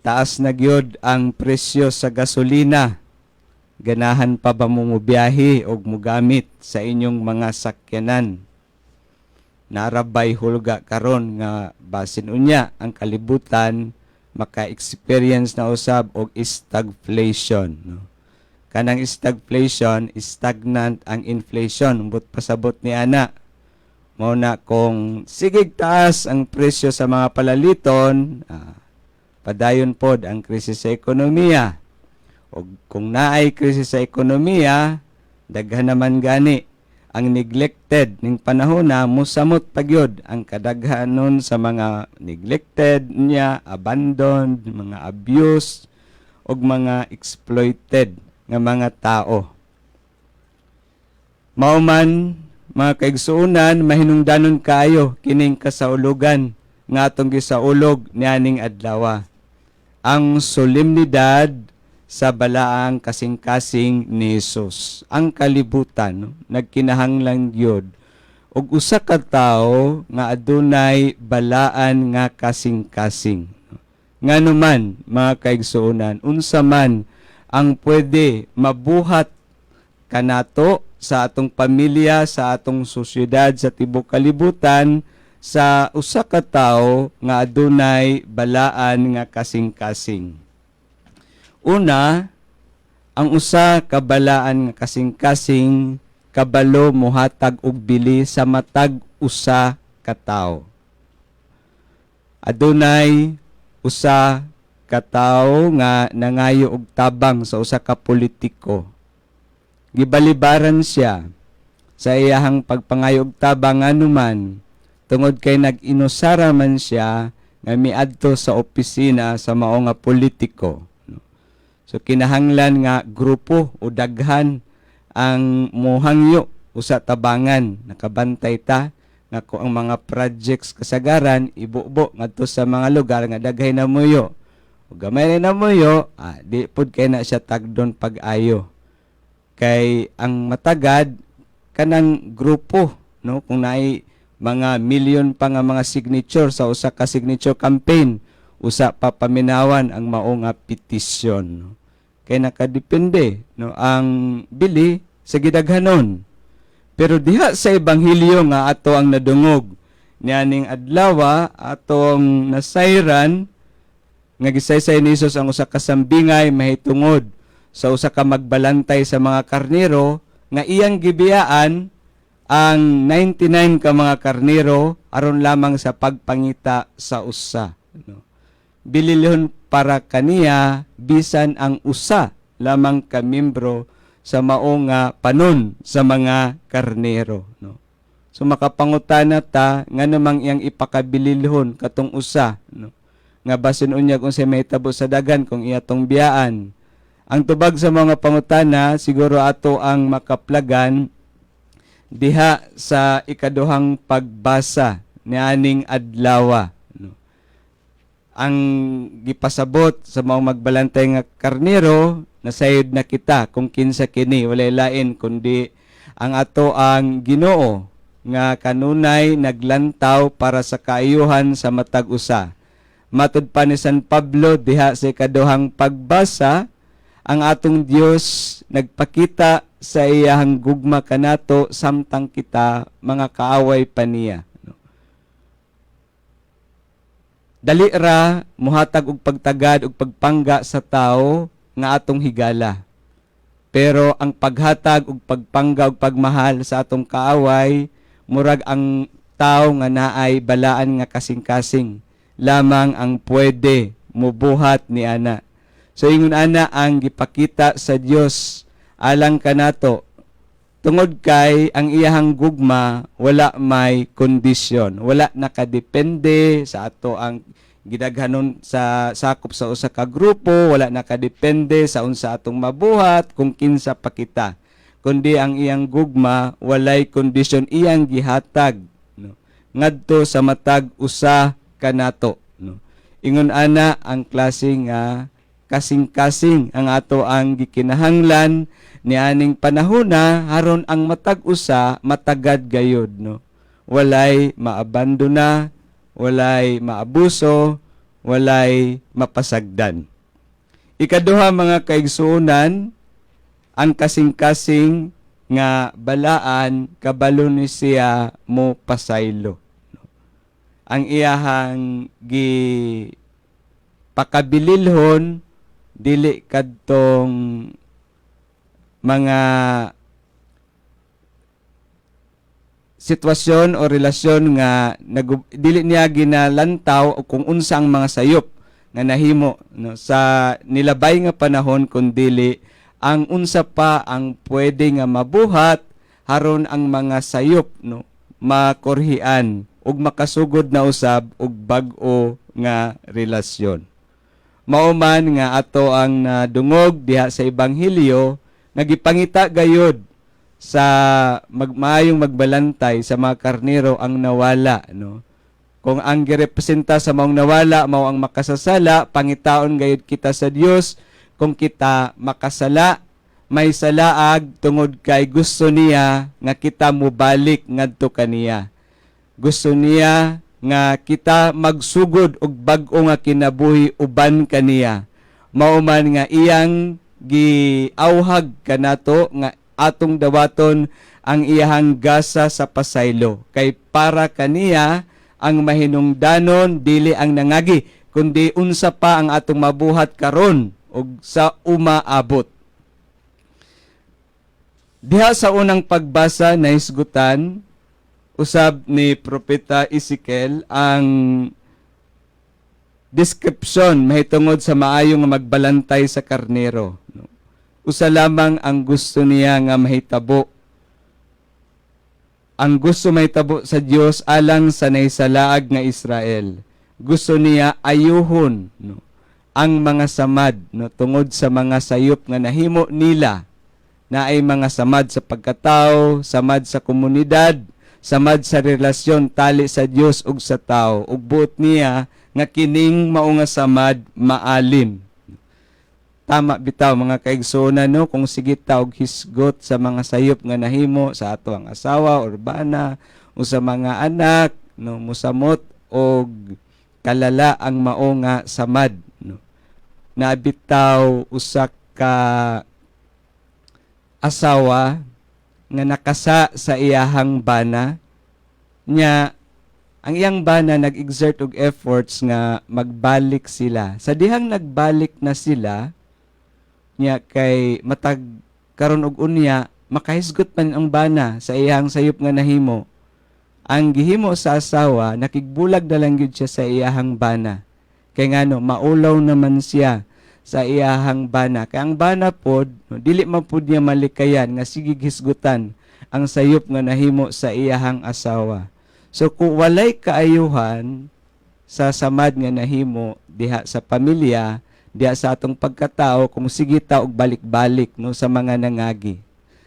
taas na gyud ang presyo sa gasolina. Ganahan pa ba mo mubiyahe o mugamit sa inyong mga sakyanan? Narabay hulga karon nga basin unya ang kalibutan maka-experience na usab og stagflation. No? Kanang stagflation, stagnant ang inflation. But pasabot ni ana, mao na kung sigig taas ang presyo sa mga palaliton, padayon pod ang krisis sa ekonomiya. O kung naay krisis sa ekonomiya, daghan naman gani ang neglected ning panahon na musamot pagyod ang kadaghanon sa mga neglected niya, abandoned, mga abuse, o mga exploited nga mga tao. Mauman, mga kaigsuunan, mahinungdanon kayo kining kasaulugan nga atong gisaulog nianing adlaw. Ang solemnidad sa balaang kasing-kasing ni Jesus. Ang kalibutan, no? Nagkinahanglan gyud og usa ka tawo nga adunay balaan nga kasing-kasing. Ngano man, mga kaigsuunan, unsa man ang pwede mabuhat kanato sa atong pamilya, sa atong sosyedad, sa tibuok kalibutan, sa usa ka tawo nga adunay balaan nga kasing-kasing. Una, ang usa ka balaan nga kasing-kasing kabalo mohatag og bili sa matag usa ka tawo. Adunay usa ka tawo nga nangayo og tabang sa usa ka politiko. Gibalibaran siya sa iyahang pagpangayo og tabang anuman tungod kay nag-inusara man siya nga miadto sa opisina sa mao nga politiko. So kinahanglan nga grupo o daghan ang mohangyo usa tabangan, nakabantay ta nga kung ang mga projects kasagaran ibubo ngadto sa mga lugar nga daghay na muyo. O gamay na muyo, di pud kay na siya tagdon pag-ayo. Kay ang matagad kanang grupo, no, kung naay mga milyon pa nga mga signature sa usa ka signature campaign, usa pa paminawan ang mao nga petisyon. No? Kay nakadepende, no, ang bili sa gidaghanon. Pero diha sa ebanghelyo nga ato ang nadungog nianing adlaw atong nasayran nga gisaysay ni Jesus ang usa ka sambingay mahitungod sa usa ka magbalantay sa mga karnero nga iyang gibiyaan ang 99 ka mga karnero aron lamang sa pagpangita sa usa. No? Bililhon para kaniya bisan ang usa lamang ka membro sa mao nga panon sa mga karnero. No? So makapangutana ta nga namang iyang ipakabililhon katong usa. No? Nga basin unyag unsay mahitabo sa dagan kung iyatong biyaan. Ang tubag sa mga pangutana siguro ato ang makaplagan diha sa ikaduhang pagbasa nianing adlaw. No? Ang gipasabot sa mga magbalantay nga karnero, nasayod na kita kung kinsa kini, walay lain kundi ang ato ang Ginoo nga kanunay naglantaw para sa kaayuhan sa matag usa. Matud pa ni San Pablo diha sa ikaduhang pagbasa, ang atong Dios nagpakita sa iyahang gugma kanato samtang kita mga kaaway pa niya. Dali ra muhatag og pagtagad og pagpangga sa tao nga atong higala. Pero ang paghatag og pagpangga og pagmahal sa atong kaaway murag ang tao nga naay balaan nga kasing-kasing lamang ang pwede mubuhat ni ana. So ingon ana ang gipakita sa Dios alang kanato tungod kay ang iyahang gugma wala may kondisyon, wala nakadepende sa ato ang gidaghanon sa sakop sa usa ka grupo, wala nakadepende sa unsa atong mabuhat kung kinsa pa kita, kundi ang iyang gugma walay kondisyon iyang gihatag, no, ngadto sa matag usa kanato, no. Ingon ana ang klaseng kasing-kasing ang ato ang gikinahanglan nianing panahona aron ang matag usa matagad gayud, no. Walay maabandona, walay maabuso, walay mapasagdan. Ikaduha mga kaigsuonan, ang kasing-kasing nga balaan kabalo ni siya mo pasaylo. Ang iyahang pakabililhon dili kadtong mga sitwasyon o relasyon nga dili niya ginalantaw o kung unsa ang mga sayop nga nahimo no, sa nilabay nga panahon kundi ang unsa pa ang pwede nga mabuhat haron ang mga sayop no makorhian ug makasugod na usab og bag-o nga relasyon. Mao man nga ato ang nadungog diha sa ebanghelyo nagipangita gayud sa maayong magbalantay sa mga karnero ang nawala no. Kung ang girepresenta sa maong nawala mao ang makasasala, pangitaon gayud kita sa Dios kung kita makasala, may salaag tungod kay gusto niya nga kita mubalik ngadto kaniya. Gusto niya nga kita magsugod og bag-o nga kinabuhi uban kaniya. Mao man nga iyang giawhag kanato nga atong dawaton ang iyahang gasa sa pasaylo kay para kaniya ang mahinungdanon dili ang nangagi kundi unsa pa ang atong mabuhat karon ug sa umaabot. Diha sa unang pagbasa na hisgutan usab ni Propeta Ezekiel ang description mahitungod sa maayo nga magbalantay sa karnero. Usa lamang ang gusto niya nga mahitabo. Ang gusto mahitabo sa Dios alang sa naisalaag nga Israel. Gusto niya ayuhon no, ang mga samad no, tungod sa mga sayop nga nahimo nila na ay mga samad sa pagkatao, samad sa komunidad, samad sa relasyon tali sa Dios ug sa tao. Ug buot niya nga kining mao nga samad maalim. Tama bitaw mga kaigsuonan no kung sige ta og hisgot sa mga sayop nga nahimo sa ato ang asawa urbana o sa mga anak no musamot og kalala ang mao nga samad no. Nabitaw usa ka asawa nga nakasa sa iyahang bana nya ang iyang bana nag-exert og efforts nga magbalik sila. Sa dihang nagbalik na sila nya kay matag karon og unya makahisgot man ang bana sa iyang sayop nga nahimo. Ang gihimo sa asawa nakigbulag na lang gyud siya sa iyahang bana. Kay ngano maulaw naman siya sa iyahang bana. Kay ang bana pod no, dili man pod niya malikayan nga sige hisgutan ang sayop nga nahimo sa iyahang asawa. So kung walay kaayuhan sa samad nga nahimo diha sa pamilya, diha sa atong pagkatao kung sige ta og balik-balik no sa mga nangagi,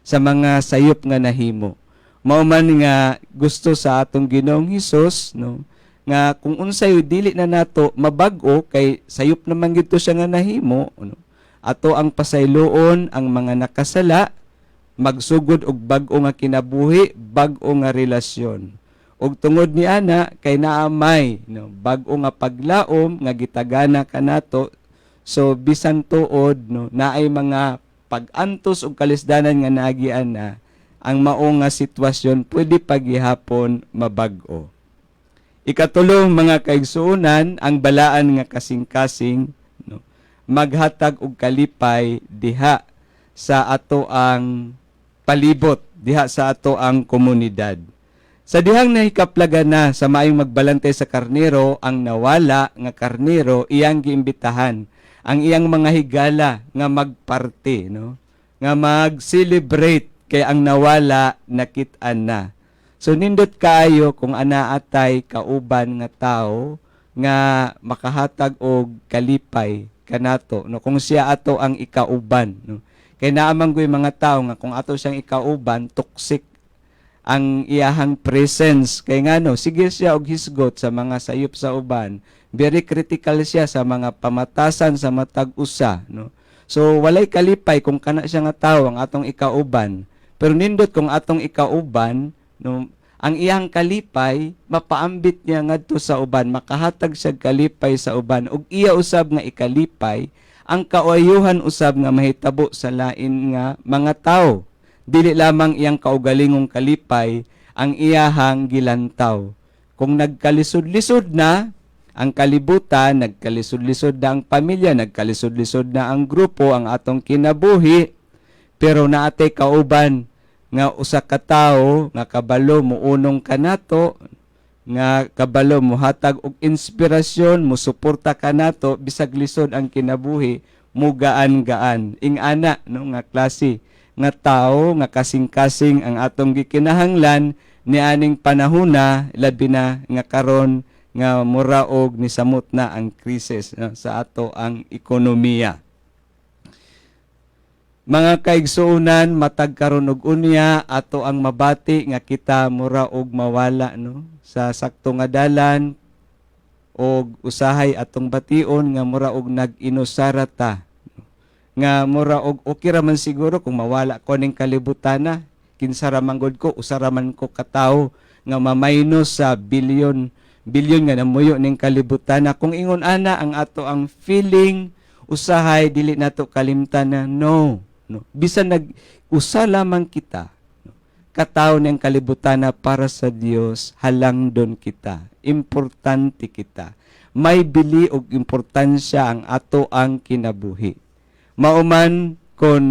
sa mga sayop nga nahimo. Mao man nga gusto sa atong Ginoong Hesus no nga kung unsay dili na nato mabag-o kay sayop naman gito siya nga nahimo no. Ato ang pasayloon ang mga nakasala magsugod og bag-o nga kinabuhi, bag-o nga relasyon. Ug tungod ni ana kay naamay no bag-o nga paglaom nga gitagana kanato. So bisan tuod no naay mga pag-antos ug kalisdanan nga nagian na ang mao nga sitwasyon pwede paghihapon mabag-o. Ikatulong mga kaigsuonan ang balaan nga kasing-kasing no maghatag og kalipay diha sa ato ang palibot, diha sa ato ang komunidad. Sa dihang nahikaplagan na sa maayong magbalantay sa karnero ang nawala nga karnero iyang giimbitahan ang iyang mga higala nga magparte no nga mag-celebrate kay ang nawala nakit-an na. So nindot kaayo kung anaatay kauban nga tao nga makahatag og kalipay kanato no kung siya ato ang ikauban no. Kay naamang goy mga tao nga kung ato siyang ikauban toxic ang iyahang presence kay ngano sige siya og hisgot sa mga sayop sa uban, very critical siya sa mga pamatasan sa matag usa no. So walay kalipay kung kana siya nga tawo ang atong ikauban, pero nindot kung atong ikauban no ang iyang kalipay mapaambit niya ngadto sa uban, makahatag siya kalipay sa uban ug iya usab nga ikalipay ang kaayuhan usab nga mahitabo sa lain nga mga tawo. Dili lamang iyang kaugalingong kalipay ang iyahang gilantaw. Kung nagkalisod-lisod na ang kalibutan, nagkalisod-lisod na ang pamilya, nagkalisod-lisod na ang grupo, ang atong kinabuhi, pero naatay kauban nga usa ka tawo nga kabalo muunong kanato, nga kabalo mo hatag og inspirasyon, mo suporta kanato bisag lisod ang kinabuhi, mugaan-gaan. Ingana no nga klase nga tawo nga kasing-kasing ang atong gikinahanglan nianing panahona, labi na nga karon nga mura og nisamot na ang krisis no, sa ato ang ekonomiya. Mga kaigsuunan, matag karon og unya ato ang mabati nga kita mura og mawala no sa sakto nga dalan og usahay atong bation nga mura og nag-inusara ta. Nga mura og okay ra man siguro kung mawala ko ning kalibutana, kinsa ra man gud ko, usa ra man ko katawo nga mamaynos sa bilyon nga namuyo ning kalibutana. Kung ingon ana ang ato ang feeling, usahay dili nato kalimtan na no. Bisan nag-usa lamang kita, kataw ng kalibutana para sa Dios, halangdon kita, importante kita. May bili og importansya ang ato ang kinabuhi. Mauman kon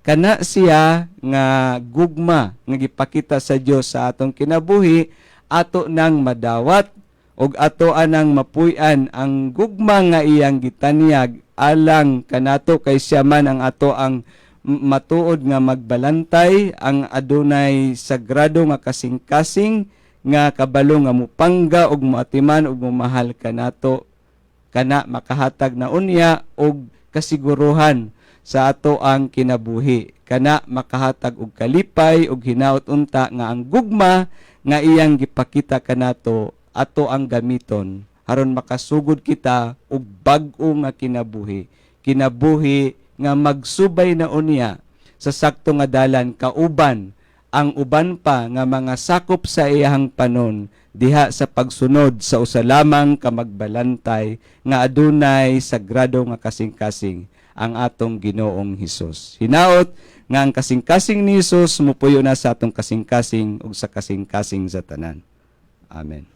kana siya nga gugma nga gipakita sa Dios sa atong kinabuhi, ato nang madawat og ato anang mapuy-an ang gugma nga iyang gitanyag alang kanato kay siya man ang ato ang matuod nga magbalantay, ang adunay sagrado nga kasing-kasing nga kabalo nga mupangga og moatiman og mamahal kanato, kana makahatag na unya og kasiguruhan sa ato ang kinabuhi, kana makahatag og kalipay og hinaot unta nga ang gugma nga iyang gipakita kanato ato ang gamiton aron makasugod kita og bag-o nga kinabuhi nga magsubay na unya sa sakto nga dalan kauban ang uban pa nga mga sakop sa iyang panon diha sa pagsunod sa usa lamang ka magbalantay nga adunay sagrado nga kasing-kasing ang atong Ginoong Hesus. Hinaot nga ang kasing-kasing ni Hesus mupuyo na sa atong kasing-kasing ug sa kasing-kasing sa tanan. Amen.